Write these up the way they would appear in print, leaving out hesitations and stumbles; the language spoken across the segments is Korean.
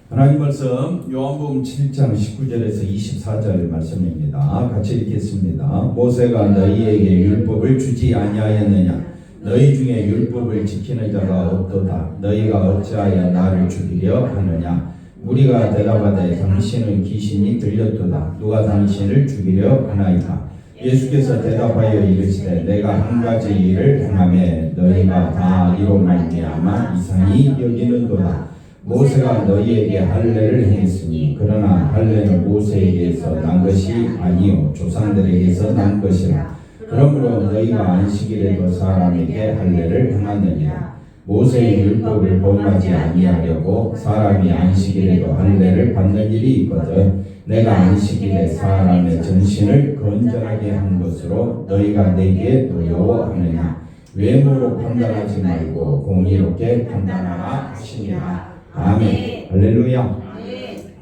하나님 말씀 요한복음 7장 19절에서 24절 말씀입니다. 같이 읽겠습니다. 모세가 너희에게 율법을 주지 아니하였느냐? 너희 중에 율법을 지키는 자가 없도다. 너희가 어찌하여 나를 죽이려 하느냐? 무리가 대답하되 당신은 귀신이 들렸도다. 누가 당신을 죽이려 하나이까? 예수께서 대답하여 이르시되 내가 한 가지 일을 행하매 너희가 다 이로 말미암아 이상히 여기는도다. 모세가 너희에게 할례를 행했으니 그러나 할례는 모세에게서 난 것이 아니요 조상들에게서 난 것이라. 그러므로 너희가 안식일에도 사람에게 할례를 행하느니라. 모세의 율법을 범하지 아니하려고 사람이 안식일에도 할례를 받는 일이 있거든 내가 안식일에 사람의 전신을 건전하게 한 것으로 너희가 내게 노여워하느냐. 외모로 판단하지 말고 공의롭게 판단하라 하시니라. 아멘. 할렐루야.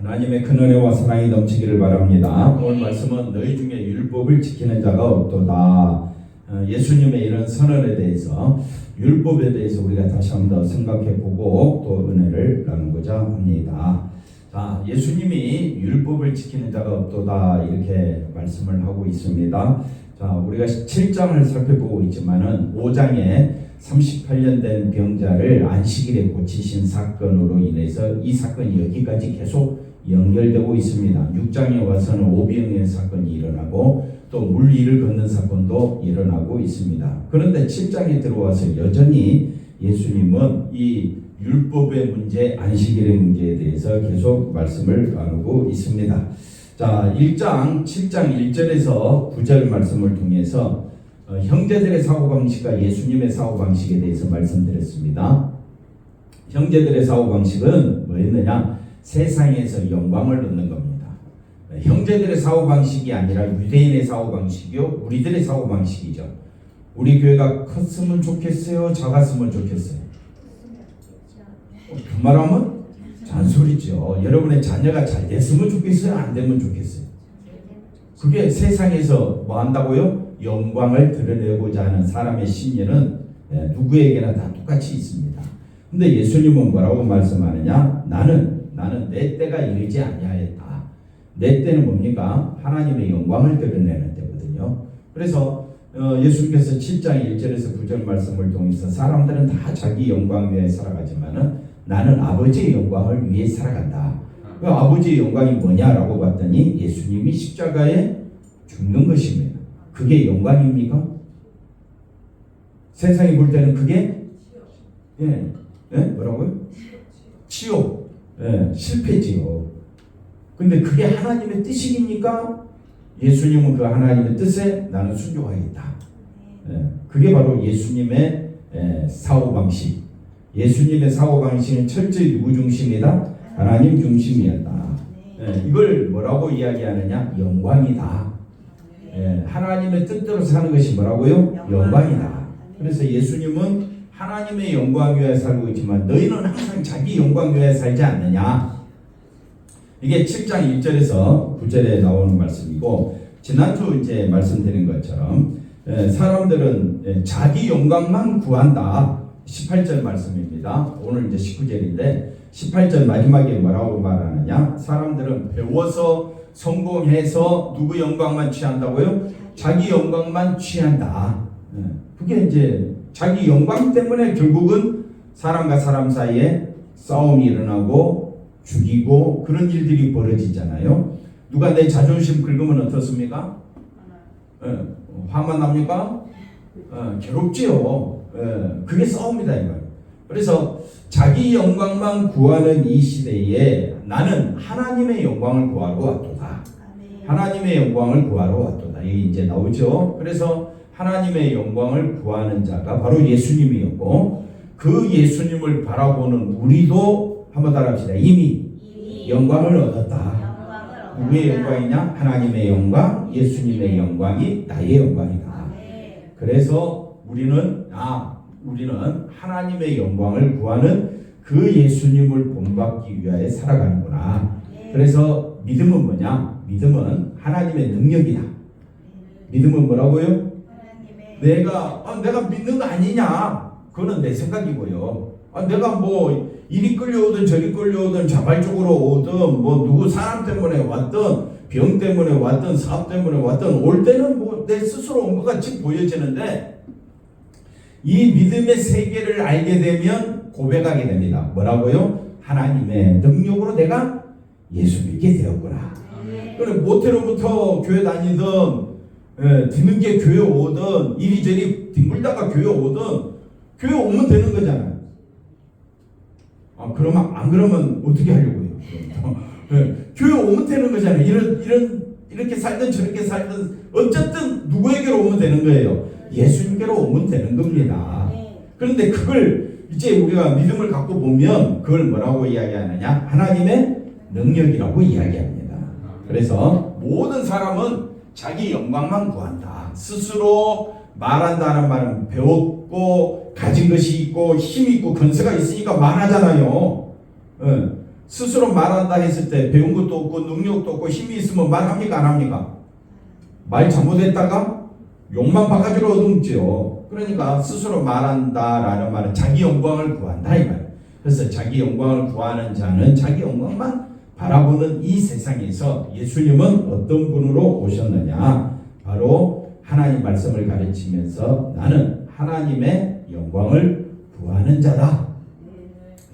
하나님의 큰 은혜와 사랑이 넘치기를 바랍니다. 오늘 말씀은 너희 중에 율법을 지키는 자가 없도다. 예수님의 이런 선언에 대해서 율법에 대해서 우리가 다시 한번 더 생각해보고 또 은혜를 나누고자 합니다. 자, 예수님이 율법을 지키는 자가 없도다 이렇게 말씀을 하고 있습니다. 자, 우리가 7장을 살펴보고 있지만은 5장에 38년 된 병자를 안식일에 고치신 사건으로 인해서 이 사건이 여기까지 계속 연결되고 있습니다. 6장에 와서는 오병이어 사건이 일어나고 또 물 위를 걷는 사건도 일어나고 있습니다. 그런데 7장에 들어와서 여전히 예수님은 이 율법의 문제, 안식일의 문제에 대해서 계속 말씀을 나누고 있습니다. 자, 1장 7장 1절에서 9절 말씀을 통해서 형제들의 사고방식과 예수님의 사고방식에 대해서 말씀드렸습니다. 형제들의 사고방식은 뭐였느냐? 세상에서 영광을 얻는 겁니다. 형제들의 사고방식이 아니라 유대인의 사고방식이요, 우리들의 사고방식이죠. 우리 교회가 컸으면 좋겠어요? 작았으면 좋겠어요? 그 말하면 잔소리죠. 여러분의 자녀가 잘 됐으면 좋겠어요? 안 되면 좋겠어요? 그게 세상에서 뭐 한다고요? 영광을 드러내고자 하는 사람의 심리는 누구에게나 다 똑같이 있습니다. 근데 예수님은 뭐라고 말씀하느냐? 나는 내 때가 이르지 아니하였다. 내 때는 뭡니까? 하나님의 영광을 드러내는 때거든요. 그래서 예수님께서 7장 1절에서 9절 말씀을 통해서 사람들은 다 자기 영광 위해 살아가지만은 나는 아버지의 영광을 위해 살아간다. 그 아버지의 영광이 뭐냐라고 봤더니 예수님이 십자가에 죽는 것입니다. 그게 영광입니까? 세상이 볼 때는 그게 뭐라고요? 치욕, 실패지요. 근데 그게 하나님의 뜻이니까 예수님은 그 하나님의 뜻에 나는 순종하겠다. 그게 바로 예수님의 사고방식. 예수님의 사고방식은 철저히 누구 중심이다? 하나님 중심이었다. 이걸 뭐라고 이야기하느냐? 영광이다. 하나님의 뜻대로 사는 것이 뭐라고요? 영광이다. 그래서 예수님은 하나님의 영광 위에 살고 있지만 너희는 항상 자기 영광 위에 살지 않느냐? 이게 7장 1절에서 9절에 나오는 말씀이고, 지난주 이제 말씀드린 것처럼 사람들은 자기 영광만 구한다. 18절 말씀입니다. 오늘 이제 19절인데 18절 마지막에 뭐라고 말하느냐? 사람들은 배워서 성공해서 누구 영광만 취한다고요? 자기 영광만 취한다. 그게 이제 자기 영광 때문에 결국은 사람과 사람 사이에 싸움이 일어나고 죽이고 그런 일들이 벌어지잖아요. 누가 내 자존심 긁으면 어떻습니까? 화만 납니까? 괴롭지요. 그게 싸움이다 이거예요. 그래서 자기 영광만 구하는 이 시대에 나는 하나님의 영광을 구하러 왔도다. 하나님의 영광을 구하러 왔도다. 이게 이제 나오죠. 그래서 하나님의 영광을 구하는 자가 바로 예수님이었고, 그 예수님을 바라보는 우리도 한번 따라합시다. 이미 영광을 얻었다. 누구의 영광이냐? 하나님의 영광, 예수님의 영광이 나의 영광이다. 그래서 우리는 하나님의 영광을 구하는 그 예수님을 본받기 위하여 살아가는구나. 그래서 믿음은 뭐냐? 믿음은 하나님의 능력이다. 믿음은 뭐라고요? 내가 믿는 거 아니냐? 그거는 내 생각이고요. 내가 뭐 이리 끌려오든 저리 끌려오든 자발적으로 오든 뭐 누구 사람 때문에 왔든 병 때문에 왔든 사업 때문에 왔든 올 때는 뭐 내 스스로 온 것 같이 보여지는데 이 믿음의 세계를 알게 되면 고백하게 됩니다. 뭐라고요? 하나님의 능력으로 내가 예수 믿게 되었구나. 그래 모태로부터 교회 다니든 뒤늦게 교회 오든 이리저리 뒹굴다가 교회 오든 교회 오면 되는 거잖아요. 그러면 안 그러면 어떻게 하려고요? 교회 오면 되는 거잖아요. 이렇게 살든 저렇게 살든 어쨌든 누구에게로 오면 되는 거예요. 예수님께로 오면 되는 겁니다. 그런데 그걸 이제 우리가 믿음을 갖고 보면 그걸 뭐라고 이야기하느냐? 하나님의 능력이라고 이야기합니다. 그래서 모든 사람은 자기 영광만 구한다. 스스로 말한다는 말은 배웠고 가진 것이 있고 힘이 있고 권세가 있으니까 말하잖아요. 스스로 말한다 했을 때 배운 것도 없고 능력도 없고 힘이 있으면 말합니까? 안 합니까? 말 잘못했다가 욕만 바가지로 얻음죠. 그러니까 스스로 말한다라는 말은 자기 영광을 구한다 이 말. 그래서 자기 영광을 구하는 자는 자기 영광만 바라보는 이 세상에서 예수님은 어떤 분으로 오셨느냐? 바로 하나님 말씀을 가르치면서 나는 하나님의 영광을 구하는 자다.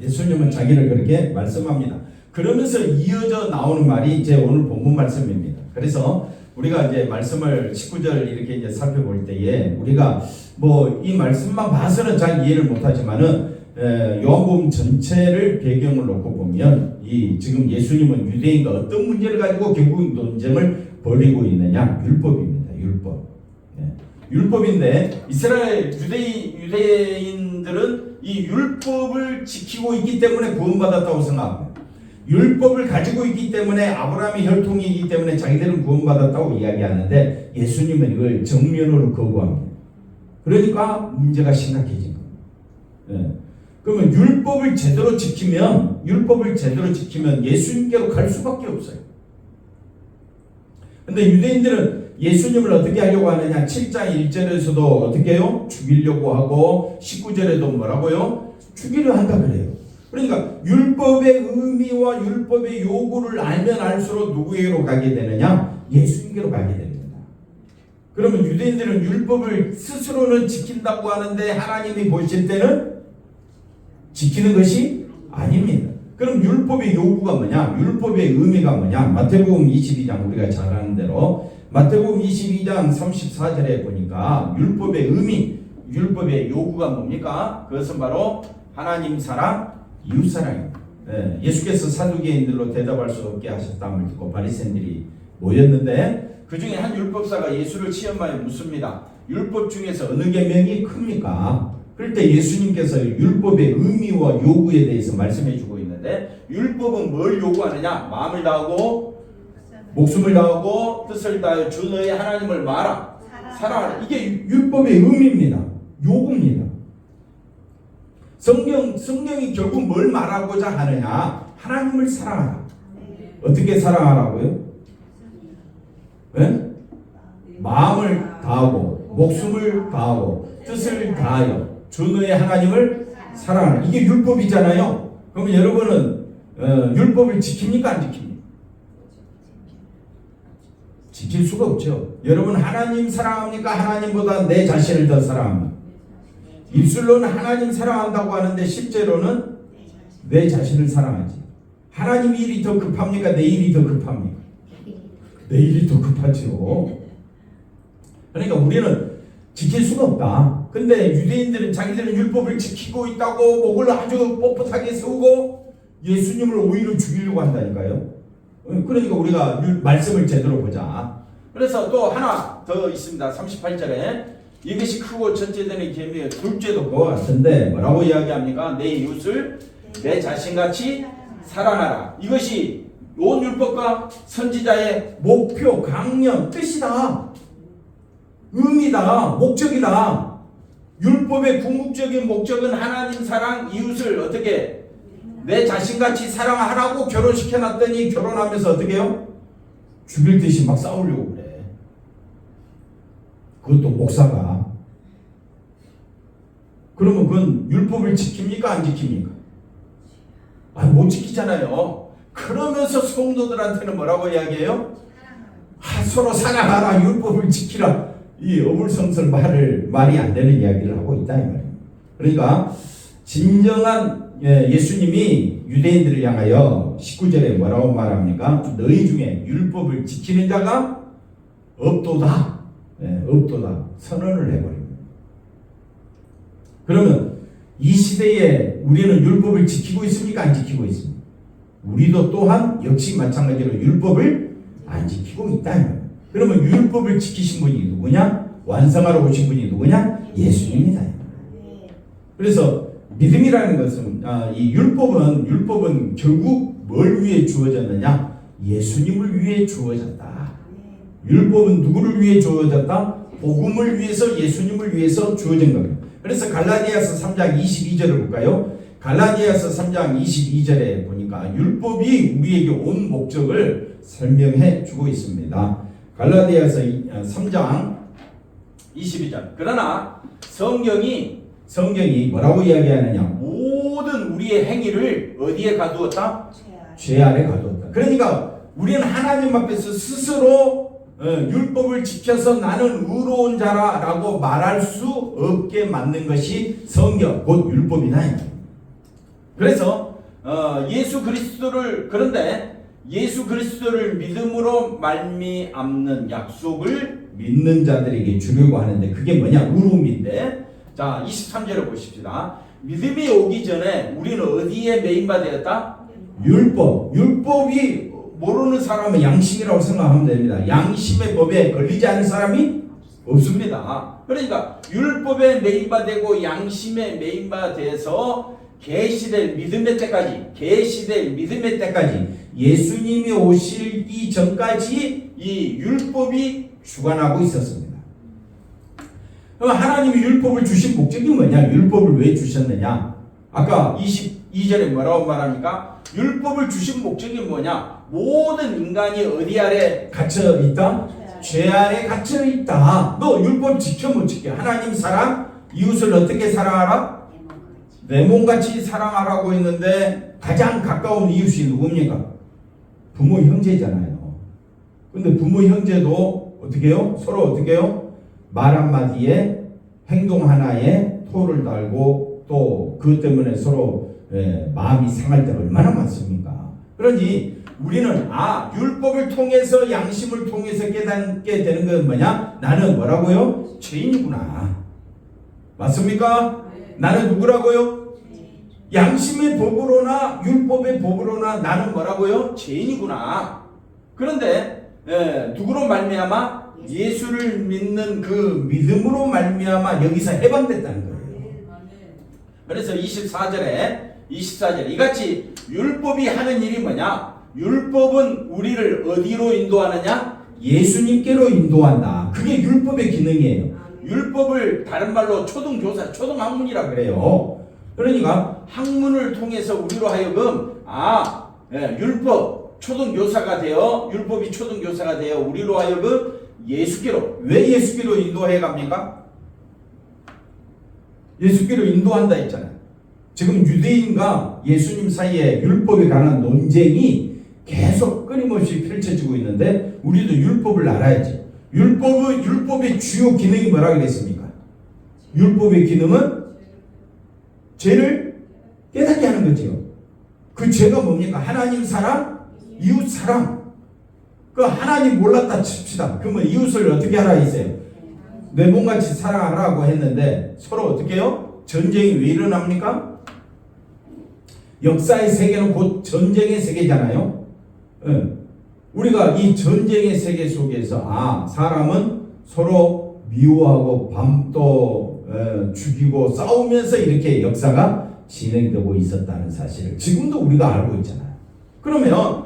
예수님은 자기를 그렇게 말씀합니다. 그러면서 이어져 나오는 말이 이제 오늘 본문 말씀입니다. 그래서 우리가 이제 말씀을 19절 이렇게 이제 살펴볼 때에 우리가 뭐 이 말씀만 봐서는 잘 이해를 못하지만은 요한복음 전체를 배경을 놓고 보면 이 지금 예수님은 유대인과 어떤 문제를 가지고 결국 논쟁을 벌이고 있느냐? 율법입니다. 율법. 율법인데 이스라엘 유대인들은 이 율법을 지키고 있기 때문에 구원받았다고 생각합니다. 율법을 가지고 있기 때문에 아브라함의 혈통이기 때문에 자기들은 구원받았다고 이야기하는데 예수님은 이걸 정면으로 거부합니다. 그러니까 문제가 심각해진 겁니다. 그러면 율법을 제대로 지키면 예수님께로 갈 수밖에 없어요. 근데 유대인들은 예수님을 어떻게 하려고 하느냐? 7장 1절에서도 어떻게 해요? 죽이려고 하고 19절에도 뭐라고요? 죽이려 한다 그래요. 그러니까 율법의 의미와 율법의 요구를 알면 알수록 누구에게로 가게 되느냐? 예수님께로 가게 됩니다. 그러면 유대인들은 율법을 스스로는 지킨다고 하는데 하나님이 보실 때는 지키는 것이 아닙니다. 그럼 율법의 요구가 뭐냐? 율법의 의미가 뭐냐? 마태복음 22장 우리가 잘 아는 대로 마태복음 22장 34절에 보니까 율법의 의미, 율법의 요구가 뭡니까? 그것은 바로 하나님 사랑, 이웃 사랑입니다. 예수께서 사두개인들로 대답할 수 없게 하셨다는 듣고 바리새인들이 모였는데 그 중에 한 율법사가 예수를 시험하여 묻습니다. 율법 중에서 어느 계명이 큽니까? 그럴 때 예수님께서 율법의 의미와 요구에 대해서 말씀해 주고 있는데 율법은 뭘 요구하느냐? 마음을 다하고 목숨을 다하고 뜻을 다하여 주 너의 하나님을 사랑하라. 이게 율법의 의미입니다. 요구입니다. 성경이 결국 뭘 말하고자 하느냐? 하나님을 사랑하라. 어떻게 사랑하라고요? 네? 마음을 다하고 목숨을 다하고 뜻을 다하여 주 너의 하나님을 사랑하라. 이게 율법이잖아요. 그러면 여러분은 율법을 지킵니까? 안 지킵니까? 지킬 수가 없죠. 여러분 하나님 사랑합니까? 하나님보다 내 자신을 더 사랑합니까? 입술로는 하나님 사랑한다고 하는데 실제로는 내 자신을 사랑하지. 하나님 일이 더 급합니까? 내 일이 더 급합니까? 내 일이 더 급하죠. 그러니까 우리는 지킬 수가 없다. 근데 유대인들은 자기들은 율법을 지키고 있다고 목을 아주 뻣뻣하게 세우고 예수님을 오히려 죽이려고 한다니까요. 그러니까 우리가 말씀을 제대로 보자. 그래서 또 하나 더 있습니다. 38절에 이것이 크고 첫째 되는 계명이요 둘째도 그와 같은데 뭐라고 이야기합니까? 내 이웃을 내 자신같이 사랑하라. 이것이 온 율법과 선지자의 목표, 강령, 뜻이다. 의미다. 목적이다. 율법의 궁극적인 목적은 하나님 사랑, 이웃을 어떻게 내 자신같이 사랑하라고 결혼시켜놨더니 결혼하면서 어떻게 해요? 죽일 듯이 막 싸우려고 그래. 그것도 목사가. 그러면 그건 율법을 지킵니까? 안 지킵니까? 못 지키잖아요. 그러면서 성도들한테는 뭐라고 이야기해요? 서로 사랑하라, 율법을 지키라. 이 어불성설 말이 안 되는 이야기를 하고 있다 이 말이에요. 그러니까 진정한 예수님이 유대인들을 향하여 19절에 뭐라고 말합니까? 너희 중에 율법을 지키는 자가 없도다. 없도다. 선언을 해버립니다. 그러면 이 시대에 우리는 율법을 지키고 있습니까? 안 지키고 있습니까? 우리도 또한 역시 마찬가지로 율법을 안 지키고 있다. 그러면 율법을 지키신 분이 누구냐? 완성하러 오신 분이 누구냐? 예수님이다. 그래서 믿음이라는 것은 이 율법은 결국 뭘 위해 주어졌느냐? 예수님을 위해 주어졌다. 율법은 누구를 위해 주어졌다? 복음을 위해서, 예수님을 위해서 주어진 겁니다. 그래서 갈라디아서 3장 22절을 볼까요? 갈라디아서 3장 22절에 보니까 율법이 우리에게 온 목적을 설명해 주고 있습니다. 갈라디아서 3장 22절. 그러나 성경이 뭐라고 이야기하느냐? 모든 우리의 행위를 어디에 가두었다? 죄 아래 가두었다. 그러니까 우리는 하나님 앞에서 스스로 율법을 지켜서 나는 의로운 자라라고 말할 수 없게 만든 것이 성경, 곧 율법이다. 그래서 그런데 예수 그리스도를 믿음으로 말미암는 약속을 믿는 자들에게 주려고 하는데 그게 뭐냐? 의로움인데. 자, 23절을 보십시다. 믿음이 오기 전에 우리는 어디에 매인받았다? 율법이 모르는 사람은 양심이라고 생각하면 됩니다. 양심의 법에 걸리지 않은 사람이 없습니다. 그러니까 율법에 매인받고 양심에 매인받아서 계시될 믿음의 때까지 예수님이 오시기 전까지 이 율법이 주관하고 있었습니다. 그럼 하나님이 율법을 주신 목적이 뭐냐? 율법을 왜 주셨느냐? 아까 22절에 뭐라고 말합니까? 율법을 주신 목적이 뭐냐? 모든 인간이 어디 아래 갇혀 있다? 죄 아래 갇혀 있다. 너 율법 지켜 못 지켜? 하나님 사랑, 이웃을 어떻게 사랑하라? 내 몸같이 사랑하라고 했는데 가장 가까운 이웃이 누굽니까? 부모 형제잖아요. 근데 부모 형제도 어떻게 해요? 서로 어떻게 해요? 말 한마디에 행동 하나에 토를 달고 또 그것 때문에 서로 마음이 상할 때가 얼마나 많습니까? 그러니 우리는 율법을 통해서 양심을 통해서 깨닫게 되는 건 뭐냐? 나는 뭐라고요? 죄인이구나. 맞습니까? 나는 누구라고요? 양심의 법으로나 율법의 법으로나 나는 뭐라고요? 죄인이구나. 그런데 누구로 말미암아? 예수를 믿는 그 믿음으로 말미암아 여기서 해방됐다는 거예요. 그래서 24절에 이같이 율법이 하는 일이 뭐냐? 율법은 우리를 어디로 인도하느냐? 예수님께로 인도한다. 그게 율법의 기능이에요. 율법을 다른 말로 초등학문이라 그래요. 그러니까 학문을 통해서 우리로 하여금 율법이 초등교사가 되어 우리로 하여금 예수께로. 왜 예수께로 인도해 갑니까? 예수께로 인도한다 했잖아요. 지금 유대인과 예수님 사이에 율법에 관한 논쟁이 계속 끊임없이 펼쳐지고 있는데 우리도 율법을 알아야지. 율법의 주요 기능이 뭐라고 그랬습니까? 율법의 기능은 죄를 깨닫게 하는 거죠. 그 죄가 뭡니까? 하나님 사랑, 이웃 사랑. 그 하나님 몰랐다 칩시다. 그러면 이웃을 어떻게 하라 했어요? 내 몸같이 사랑하라고 했는데 서로 어떻게 해요? 전쟁이 왜 일어납니까? 역사의 세계는 곧 전쟁의 세계잖아요. 우리가 이 전쟁의 세계 속에서 사람은 서로 미워하고 밤도 죽이고 싸우면서 이렇게 역사가 진행되고 있었다는 사실을 지금도 우리가 알고 있잖아요. 그러면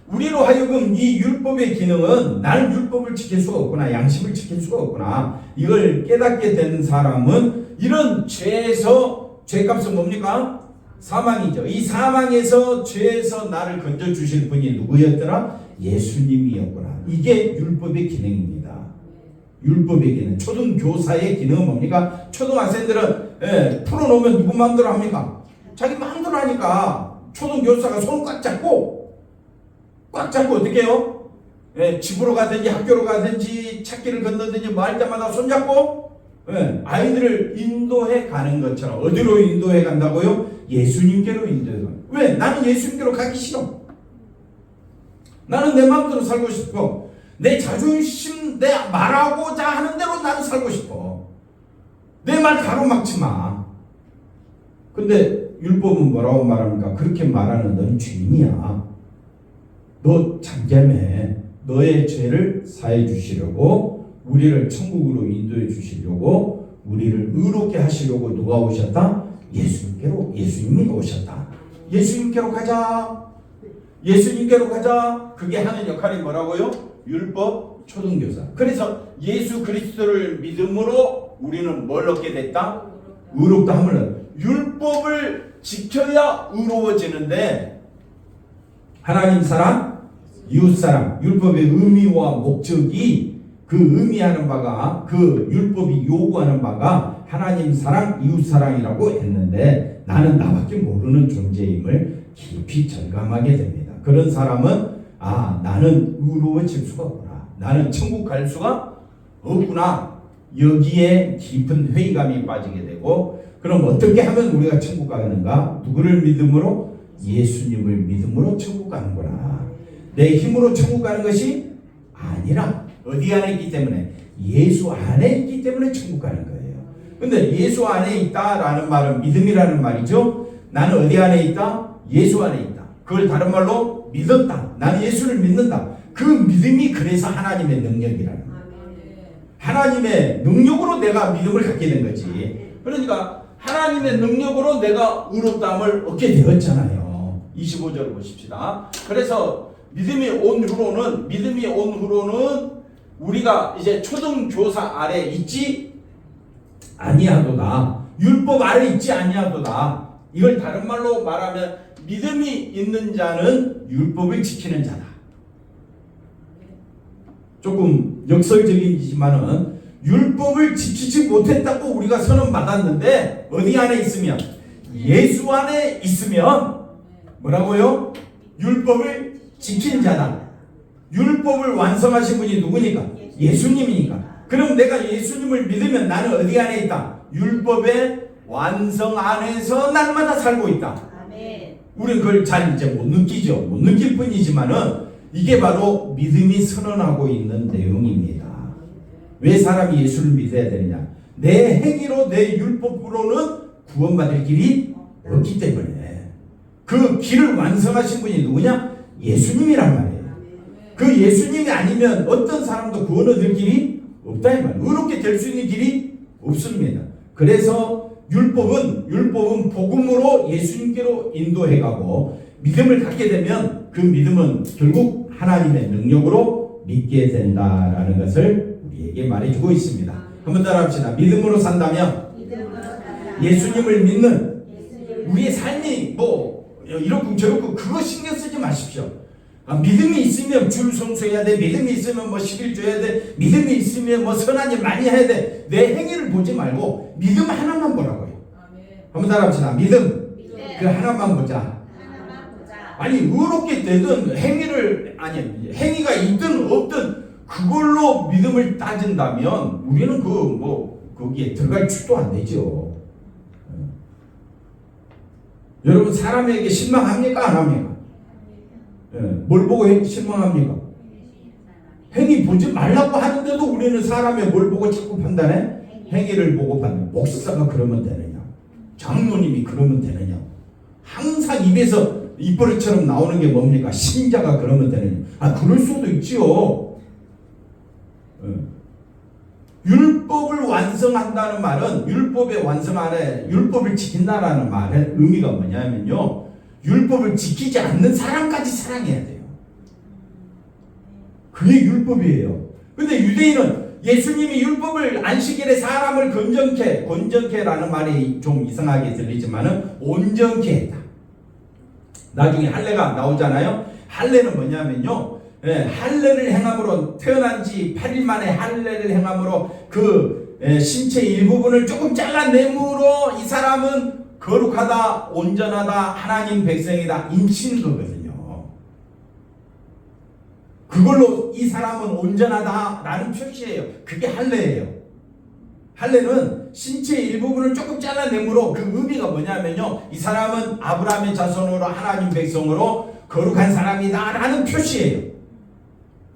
우리로 하여금 이 율법의 기능은 나는 율법을 지킬 수가 없구나, 양심을 지킬 수가 없구나, 이걸 깨닫게 된 사람은 이런 죄값은 뭡니까? 사망이죠. 이 사망에서 죄에서 나를 건져주실 분이 누구였더라? 예수님이었구나. 이게 율법의 기능입니다. 율법의 기능. 초등교사의 기능은 뭡니까? 초등학생들은 풀어놓으면 누구 마음대로 합니까? 자기 마음대로 하니까 초등교사가 손을 꽉 잡고 어떻게 해요? 예, 집으로 가든지 학교로 가든지 찾기를 건너든지 뭐 할 때마다 손잡고 예, 아이들을 인도해 가는 것처럼. 어디로 인도해 간다고요? 예수님께로 인도해 가는. 왜? 나는 예수님께로 가기 싫어. 나는 내 마음대로 살고 싶어. 내 자존심, 내 말하고자 하는 대로 나는 살고 싶어. 내 말 가로막지 마. 근데 율법은 뭐라고 말합니까? 그렇게 말하는 넌 죄인이야. 너 잠잠해. 너의 죄를 사해 주시려고, 우리를 천국으로 인도해 주시려고, 우리를 의롭게 하시려고 누가 오셨다? 예수님이 오셨다. 예수님께로 가자. 예수님께로 가자. 그게 하는 역할이 뭐라고요? 율법 초등교사. 그래서 예수 그리스도를 믿음으로 우리는 뭘 얻게 됐다? 의롭다 함을. 율법을 지켜야 의로워지는데, 하나님 사랑, 이웃 사랑, 율법의 의미와 목적이, 그 의미하는 바가, 그 율법이 요구하는 바가 하나님 사랑, 이웃 사랑이라고 했는데, 나는 나밖에 모르는 존재임을 깊이 절감하게 됩니다. 그런 사람은 나는 의로워질 수가 없구나. 나는 천국 갈 수가 없구나. 여기에 깊은 회의감이 빠지게 되고, 그럼 어떻게 하면 우리가 천국 가는가? 누구를 믿음으로? 예수님을 믿음으로 천국 가는구나. 내 힘으로 천국 가는 것이 아니라 어디 안에 있기 때문에? 예수 안에 있기 때문에 천국 가는 거예요. 근데 예수 안에 있다라는 말은 믿음이라는 말이죠. 나는 어디 안에 있다? 예수 안에 있다. 그걸 다른 말로 믿었다. 나는 예수를 믿는다. 그 믿음이 그래서 하나님의 능력이라는 거예요. 하나님의 능력으로 내가 믿음을 갖게 된 거지. 그러니까 하나님의 능력으로 내가 의롭다함을 얻게 되었잖아요. 25절을 보십시다. 그래서 믿음이 온 후로는 우리가 이제 초등교사 아래 있지 아니하도다. 율법 아래 있지 아니하도다. 이걸 다른 말로 말하면 믿음이 있는 자는 율법을 지키는 자다. 조금 역설적이지만은 율법을 지키지 못했다고 우리가 선언받았는데, 어디 안에 있으면? 예수 안에 있으면 뭐라고요? 율법을 지킨 자다. 율법을 완성하신 분이 누구니까? 예수님이니까. 그럼 내가 예수님을 믿으면 나는 어디 안에 있다? 율법의 완성 안에서 날마다 살고 있다. 우리는 그걸 잘 이제 못 느끼죠. 못 느낄 뿐이지만은 이게 바로 믿음이 선언하고 있는 내용입니다. 왜 사람이 예수를 믿어야 되느냐? 내 행위로, 내 율법으로는 구원받을 길이 없기 때문에. 그 길을 완성하신 분이 누구냐? 예수님이란 말이에요. 그 예수님이 아니면 어떤 사람도 구원 얻을 길이 없다 이 말이에요. 의롭게 될 수 있는 길이 없습니다. 그래서 율법은 복음으로 예수님께로 인도해가고, 믿음을 갖게 되면 그 믿음은 결국 하나님의 능력으로 믿게 된다라는 것을 우리에게 말해주고 있습니다. 한번 따라합시다. 믿음으로 산다면 예수님을 믿는 우리의 삶이 뭐 이렇고 저렇고 그거 신경 쓰지 마십시오. 믿음이 있으면 줄 성수해야 돼. 믿음이 있으면 뭐 11조 해야 돼. 믿음이 있으면 뭐 선한 일 많이 해야 돼. 내 행위를 보지 말고 믿음 하나만 보라고요. 한번 따라합시다. 믿음. 그 하나만 보자. 아니 의롭게 되든 행위가 있든 없든 그걸로 믿음을 따진다면 우리는 거기에 들어갈 줄도 안 되죠. 여러분 사람에게 실망합니까? 안 합니까? 뭘 보고 실망합니까? 행위 보지 말라고 하는데도 우리는 사람의 뭘 보고 자꾸 판단해? 행위를 보고 판단해. 목사가 그러면 되느냐? 장로님이 그러면 되느냐? 항상 입에서 입버릇처럼 나오는 게 뭡니까? 신자가 그러면 되느냐? 그럴 수도 있지요. 율법을 완성한다는 말은 율법의 완성 안에 율법을 지킨다라는 말의 의미가 뭐냐면요, 율법을 지키지 않는 사람까지 사랑해야 돼요. 그게 율법이에요. 근데 유대인은 예수님이 율법을 안식일에 사람을 건전케라는 말이 좀 이상하게 들리지만은 온전케 했다. 나중에 할례가 나오잖아요. 할례는 뭐냐면요, 할례를 행함으로, 태어난 지 8일 만에 할례를 행함으로 그 신체 일부분을 조금 잘라내므로 이 사람은 거룩하다, 온전하다, 하나님 백성이다 인치는 거거든요. 그걸로 이 사람은 온전하다라는 표시예요. 그게 할례예요. 할례는 신체의 일부분을 조금 잘라내므로 그 의미가 뭐냐면요, 이 사람은 아브라함의 자손으로 하나님 백성으로 거룩한 사람이다 라는 표시예요.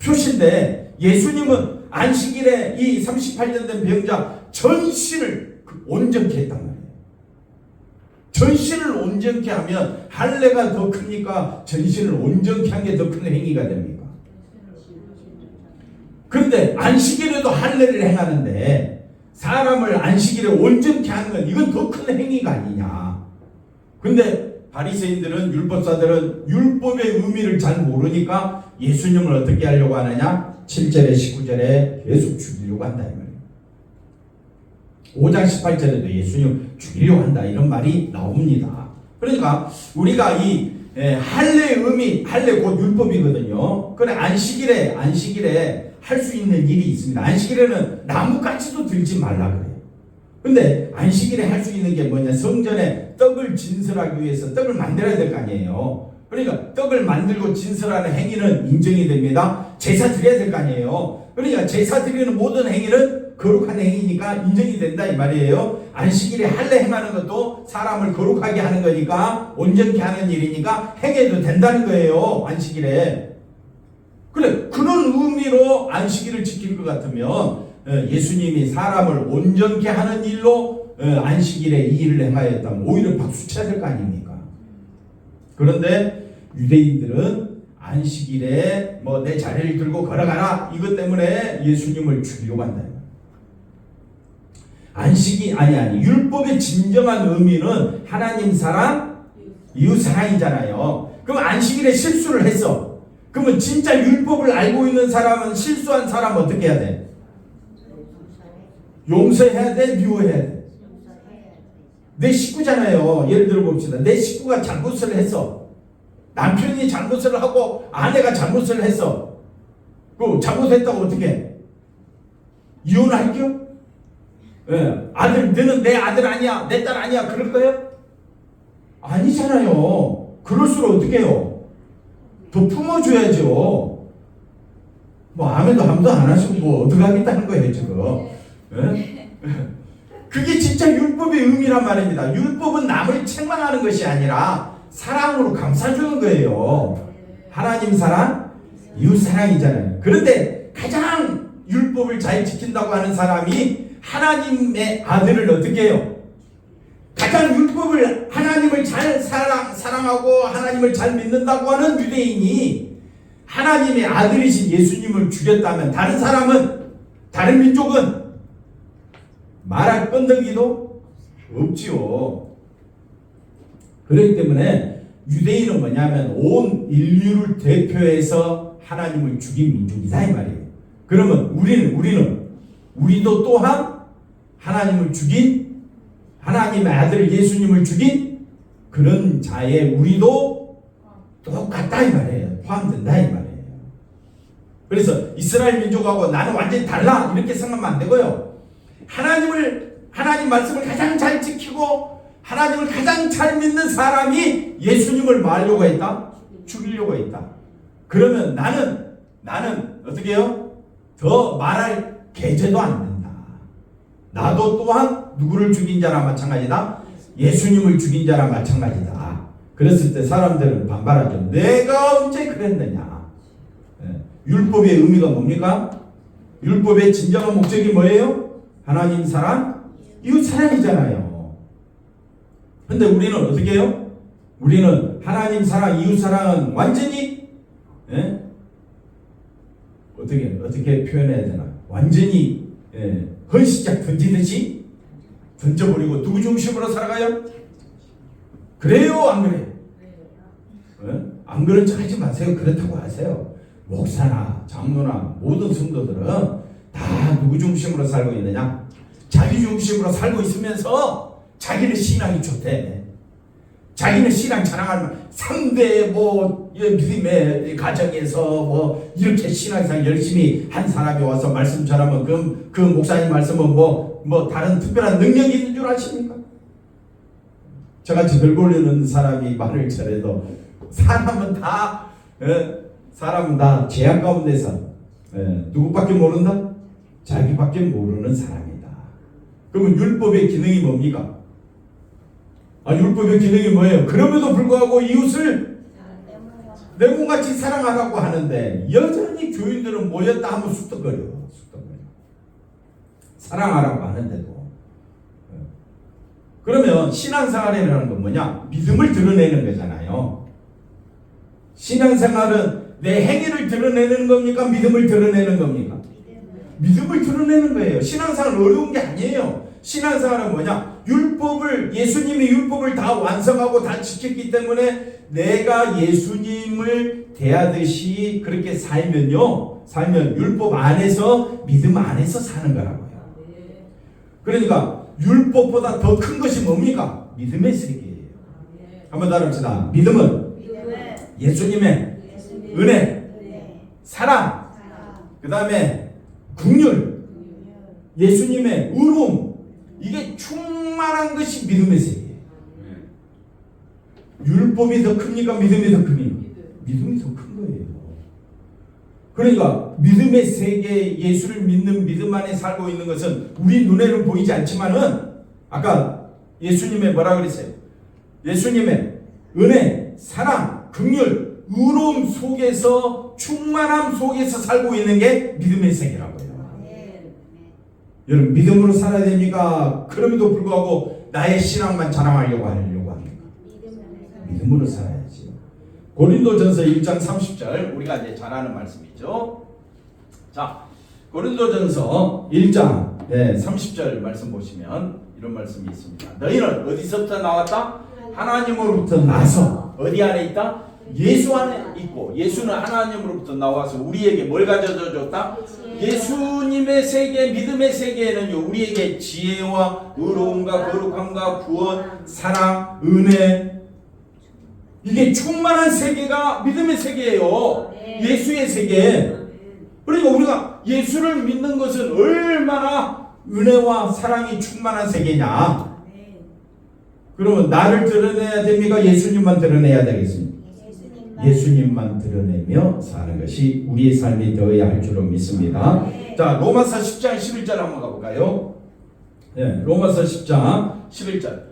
표시인데 예수님은 안식일에 이 38년 된 병자 전신을 온전케 했단 말이에요. 전신을 온전케 하면 할례가 더 크니까 전신을 온전케 한 게 더 큰 행위가 됩니까? 그런데 안식일에도 할례를 행하는데 사람을 안식일에 온전케 하는 건 이건 더 큰 행위가 아니냐. 근데 바리새인들은, 율법사들은 율법의 의미를 잘 모르니까 예수님을 어떻게 하려고 하느냐? 7절에 19절에 계속 죽이려고 한다 이 말이에요. 5장 18절에도 예수님 죽이려고 한다 이런 말이 나옵니다. 그러니까 우리가 이 할례의 의미, 할례 곧 율법이거든요. 그래 안식일에 할 수 있는 일이 있습니다. 안식일에는 나뭇가지도 들지 말라 그래요. 근데 안식일에 할 수 있는 게 뭐냐? 성전에 떡을 진설하기 위해서 떡을 만들어야 될 거 아니에요. 그러니까 떡을 만들고 진설하는 행위는 인정이 됩니다. 제사 드려야 될 거 아니에요. 그러니까 제사 드리는 모든 행위는 거룩한 행위니까 인정이 된다 이 말이에요. 안식일에 할례 행하는 것도 사람을 거룩하게 하는 거니까, 온전케 하는 일이니까 행해도 된다는 거예요. 안식일에. 그래, 그런 의미로 안식일을 지킬 것 같으면 예수님이 사람을 온전케 하는 일로 안식일에 이 일을 행하였다면 오히려 박수 쳐야 될 거 아닙니까? 그런데 유대인들은 안식일에 뭐 내 자리를 들고 걸어가라 이것 때문에 예수님을 죽이려고 한다. 안식이 아니 율법의 진정한 의미는 하나님 사랑, 이웃 사랑이잖아요. 그럼 안식일에 실수를 했어. 그러면 진짜 율법을 알고 있는 사람은 실수한 사람 어떻게 해야 돼? 용서해야 돼? 미워해야 돼? 내 식구잖아요. 예를 들어 봅시다. 내 식구가 잘못을 했어. 남편이 잘못을 하고 아내가 잘못을 했어. 그 잘못했다고 어떻게 해? 이혼할게요? 예. 아들, 너는 내 아들 아니야, 내 딸 아니야, 그럴 거예요? 아니잖아요. 그럴수록 어떻게 해요? 더 품어줘야죠. 뭐 아멘도 함도 안 하시고 뭐 어떻게 하겠다는 거예요 지금. 예? 그게 진짜 율법의 의미란 말입니다. 율법은 남을 책망하는 것이 아니라 사랑으로 감싸주는 거예요. 하나님 사랑, 이웃 사랑이잖아요. 그런데 가장 율법을 잘 지킨다고 하는 사람이 하나님의 아들을 어떻게 해요? 가장 율법을, 하나님을 잘 사랑하고 하나님을 잘 믿는다고 하는 유대인이 하나님의 아들이신 예수님을 죽였다면 다른 사람은, 다른 민족은 말할 건더기도 없지요. 그렇기 때문에 유대인은 뭐냐면 온 인류를 대표해서 하나님을 죽인 민족이다 이 말이에요. 그러면 우리도 또한 하나님을 죽인, 하나님의 아들 예수님을 죽인 그런 자에 우리도 똑같다 이 말이에요. 포함된다 이 말이에요. 그래서 이스라엘 민족하고 나는 완전히 달라 이렇게 생각하면 안 되고요. 하나님 말씀을 가장 잘 지키고 하나님을 가장 잘 믿는 사람이 예수님을 뭐 하려고 했다? 죽이려고 했다. 그러면 나는 어떻게 해요? 더 말할 계제도 안 된다. 나도 또한 누구를 죽인 자랑 마찬가지다? 예수님을 죽인 자랑 마찬가지다. 그랬을 때 사람들은 반발하죠. 내가 언제 그랬느냐? 율법의 의미가 뭡니까? 율법의 진정한 목적이 뭐예요? 하나님 사랑, 이웃 사랑이잖아요. 근데 우리는 어떻게 해요? 우리는 하나님 사랑, 이웃 사랑은 완전히 어떻게 표현해야 되나? 완전히 헌시작 던지듯이 던져버리고 누구 중심으로 살아가요? 그래요? 안 그래요? 안 그런 척 하지 마세요. 그렇다고 하세요. 목사나 장로나 모든 성도들은 다 누구 중심으로 살고 있느냐? 자기 중심으로 살고 있으면서 자기는 신앙이 좋대. 자기는 신앙 자랑하면 상대 믿음의 가정에서 이렇게 신앙상 열심히 한 사람이 와서 말씀 전하면 그 목사님 말씀은 다른 특별한 능력이 있는 줄 아십니까? 저같이 별 보려는 사람이 말을 잘해도 사람은 다 죄악 가운데서 누구밖에 모른다? 자기밖에 모르는 사람이다. 그러면 율법의 기능이 뭡니까? 율법의 기능이 뭐예요? 그럼에도 불구하고 이웃을 내 몸같이 사랑하라고 하는데 여전히 교인들은 모였다 하면 쑥덕거려. 사랑하라고 하는데도. 그러면 신앙생활이라는 건 뭐냐? 믿음을 드러내는 거잖아요. 신앙생활은 내 행위를 드러내는 겁니까? 믿음을 드러내는 겁니까? 믿음을 드러내는 거예요. 신앙생활은 어려운 게 아니에요. 신앙생활은 뭐냐? 예수님이 율법을 다 완성하고 다 지켰기 때문에 내가 예수님을 대하듯이 그렇게 살면 율법 안에서, 믿음 안에서 사는 거라고요. 그러니까 율법보다 더 큰 것이 뭡니까? 믿음의 세계예요. 한번 따라합시다. 믿음은 예수님의 은혜, 사랑, 그 다음에 긍휼, 예수님의 의로움, 이게 충만한 것이 믿음의 세계예요. 율법이 더 큽니까? 믿음이 더 큽니까? 믿음이 더 큰 거예요. 그러니까 믿음의 세계, 예수를 믿는 믿음 안에 살고 있는 것은 우리 눈에는 보이지 않지만은 아까 예수님의 뭐라 그랬어요? 예수님의 은혜, 사랑, 긍휼, 의로움 속에서, 충만함 속에서 살고 있는 게 믿음의 세계라고요. 여러분, 믿음으로 살아야 됩니까? 그럼에도 불구하고 나의 신앙만 자랑하려고 합니까? 믿음으로 살아야지. 고린도전서 1장 30절, 우리가 이제 잘 아는 말씀이죠. 자, 고린도전서 1장 30절 말씀 보시면 이런 말씀이 있습니다. 너희는 어디서부터 나왔다? 하나님으로부터 나서 어디 안에 있다? 예수 안에 있고, 예수는 하나님으로부터 나와서 우리에게 뭘 가져다 줬다? 예수님의 세계, 믿음의 세계에는요, 우리에게 지혜와 의로움과 거룩함과 구원, 사랑, 은혜, 이게 충만한 세계가 믿음의 세계예요. 예수의 세계. 그러니까 우리가 예수를 믿는 것은 얼마나 은혜와 사랑이 충만한 세계냐. 그러면 나를 드러내야 됩니까? 예수님만 드러내야 되겠습니까? 예수님만 드러내며 사는 것이 우리의 삶이 되어야 할 줄로 믿습니다. 자, 로마서 10장 11절 한번 가볼까요? 로마서 10장 11절.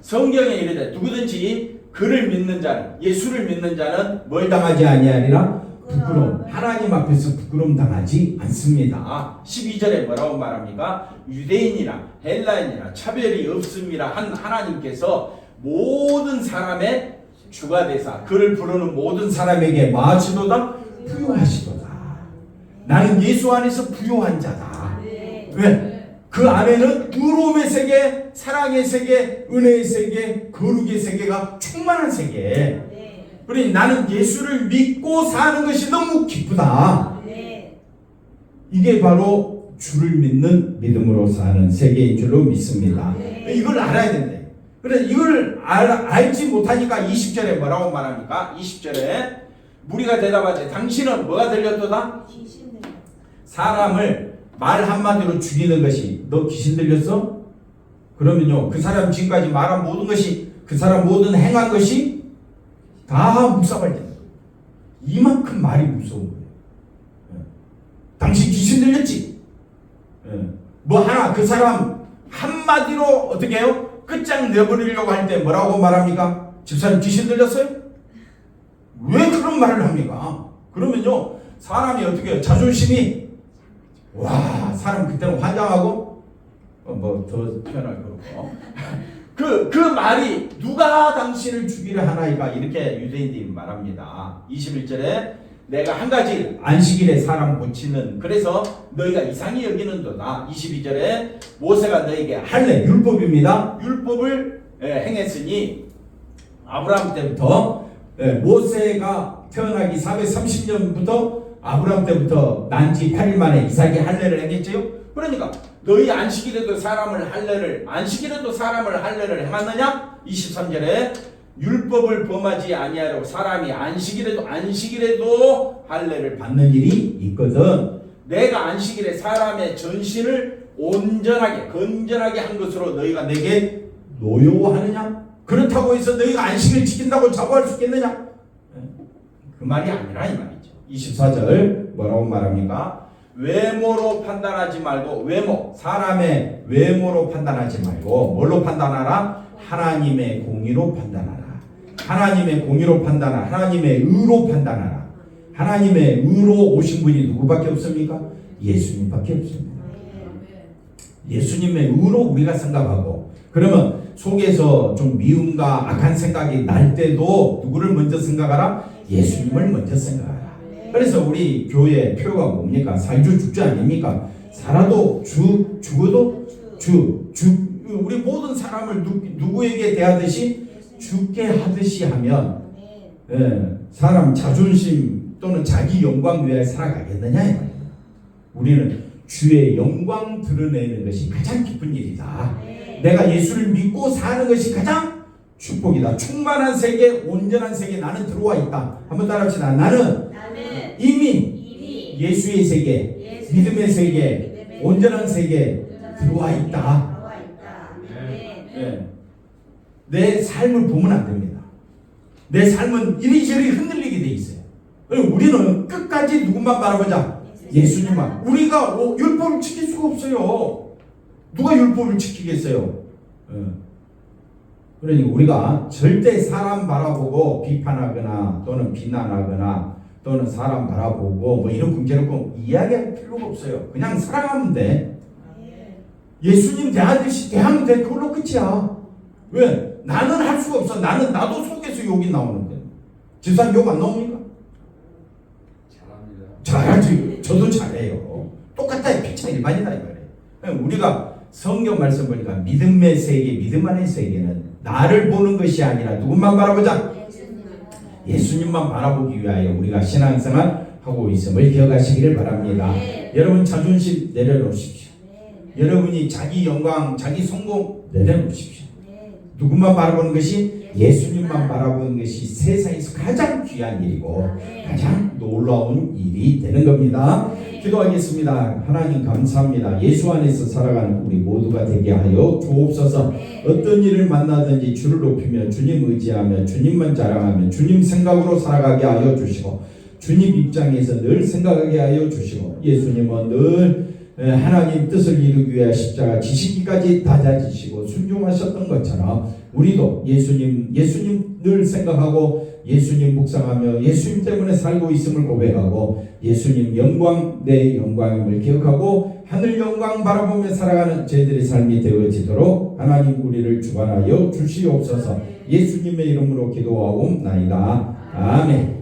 성경에 이르되 누구든지 그를 믿는 자는, 예수를 믿는 자는 뭘 당하지 아니하리라? 부끄러움. 하나님 앞에서 부끄러움 당하지 않습니다. 12절에 뭐라고 말합니까? 유대인이나 헬라인이나 차별이 없음이라 한 하나님께서 모든 사람의 주가 되사 그를 부르는 모든 사람에게 뭐 하시도다? 부요하시도다. 나는 예수 안에서 부요한 자다. 왜? 그 안에는 의로움의 세계, 사랑의 세계, 은혜의 세계, 거룩의 세계가 충만한 세계. 그러니 나는 예수를 믿고 사는 것이 너무 기쁘다. 이게 바로 주를 믿는 믿음으로 사는 세계인 줄로 믿습니다. 이걸 알아야 된대. 그래서 이걸 알지 못하니까 20절에 뭐라고 말합니까? 20절에 무리가 대답하지 당신은 뭐가 들렸도다? 사람을 말 한마디로 죽이는 것이 너 귀신 들렸어? 그러면요, 그 사람 지금까지 말한 모든 것이, 그 사람 모든 행한 것이 다 묵사발되는 거예요. 이만큼 말이 무서운 거예요. 당신 귀신 들렸지? 뭐 하나 그 사람 한마디로 어떻게 해요? 끝장 내버리려고 할 때 뭐라고 말합니까? 집사님 귀신 들렸어요? 왜 그런 말을 합니까? 그러면요, 사람이 어떻게 해요? 자존심이, 와, 사람 그때는 환장하고, 뭐 더 표현할 거고, 그 말이 누가 당신을 죽이려 하나이까, 이렇게 유대인들이 말합니다. 21절에 내가 한 가지 안식일에 사람 고치는, 그래서 너희가 이상히 여기는도다. 22절에 모세가 너희에게 할례, 율법입니다. 율법을 행했으니 아브라함 때부터, 모세가 태어나기 430년부터 아브라함 때부터 난지 8일 만에 이삭이 할례를 행했지요. 그러니까 너희 안식일에도 사람을 할례를, 안식일에도 사람을 할례를 행하느냐? 23절에 율법을 범하지 아니하려고 사람이 안식일에도 할례를 받는 일이 있거든. 내가 안식일에 사람의 전신을 온전하게 건전하게 한 것으로 너희가 내게 노여워하느냐? 그렇다고 해서 너희가 안식을 지킨다고 자부할 수 있겠느냐? 그 말이 아니라 이 말이죠. 24절 뭐라고 말합니까? 외모로 판단하지 말고, 외모, 사람의 외모로 판단하지 말고 뭘로 판단하라? 하나님의 공의로 판단하라. 하나님의 공의로 판단하라. 하나님의 의로 판단하라. 하나님의 의로 오신 분이 누구밖에 없습니까? 예수님밖에 없습니다. 예수님의 의로 우리가 생각하고, 그러면 속에서 좀 미움과 악한 생각이 날 때도 누구를 먼저 생각하라? 예수님을 먼저 생각하라. 그래서 우리 교회 표가 뭡니까? 살주 죽주 아닙니까? 살아도 주, 죽어도 주. 우리 모든 사람을 누구에게 대하듯이 죽게 하듯이 하면 사람 자존심 또는 자기 영광 위에 살아가겠느냐? 우리는 주의 영광 드러내는 것이 가장 기쁜 일이다. 내가 예수를 믿고 사는 것이 가장 축복이다. 충만한 세계, 온전한 세계 나는 들어와 있다. 한번 따라합시다. 나는 이미 예수의 세계, 믿음의 세계, 온전한 세계 들어와 있다. 내 삶을 보면 안 됩니다. 내 삶은 이리저리 흔들리게 돼 있어요. 우리는 끝까지 누구만 바라보자? 예수님만. 우리가 율법을 지킬 수가 없어요. 누가 율법을 지키겠어요? 그러니 우리가 절대 사람 바라보고 비판하거나 또는 비난하거나 또는 사람 바라보고 뭐 이런 궁제롭고 이야기할 필요가 없어요. 그냥 살아가면 돼. 예수님 대하듯이 대하면 돼. 그걸로 끝이야. 왜? 나는 할 수가 없어. 나도 속에서 욕이 나오는데. 집사님 욕 안 나옵니까? 잘하지. 저도 잘해요. 똑같다. 피차 일반이다 이 말이에요. 우리가 성경 말씀 보니까 믿음의 세계, 믿음 안의 세계는 나를 보는 것이 아니라 누구만 바라보자? 예수님만 바라보기 위하여 우리가 신앙생활 하고 있음을 기억하시기를 바랍니다. 여러분 자존심 내려놓으십시오. 여러분이 자기 영광, 자기 성공 내려놓으십시오. 누구만 바라보는 것이? 예수님만 바라보는 것이 세상에서 가장 귀한 일이고 가장 놀라운 일이 되는 겁니다. 기도하겠습니다. 하나님 감사합니다. 예수 안에서 살아가는 우리 모두가 되게 하여 주옵소서. 어떤 일을 만나든지 주를 높이며 주님 의지하며 주님만 자랑하며 주님 생각으로 살아가게 하여 주시고 주님 입장에서 늘 생각하게 하여 주시고 예수님은 늘 하나님 뜻을 이루기 위해 십자가 지시기까지 다져지시고 순종하셨던 것처럼 우리도 예수님 늘 생각하고 예수님 묵상하며 예수님 때문에 살고 있음을 고백하고 예수님 영광 내 영광임을 기억하고 하늘 영광 바라보며 살아가는 저희들의 삶이 되어지도록 하나님 우리를 주관하여 주시옵소서. 예수님의 이름으로 기도하옵나이다. 아멘.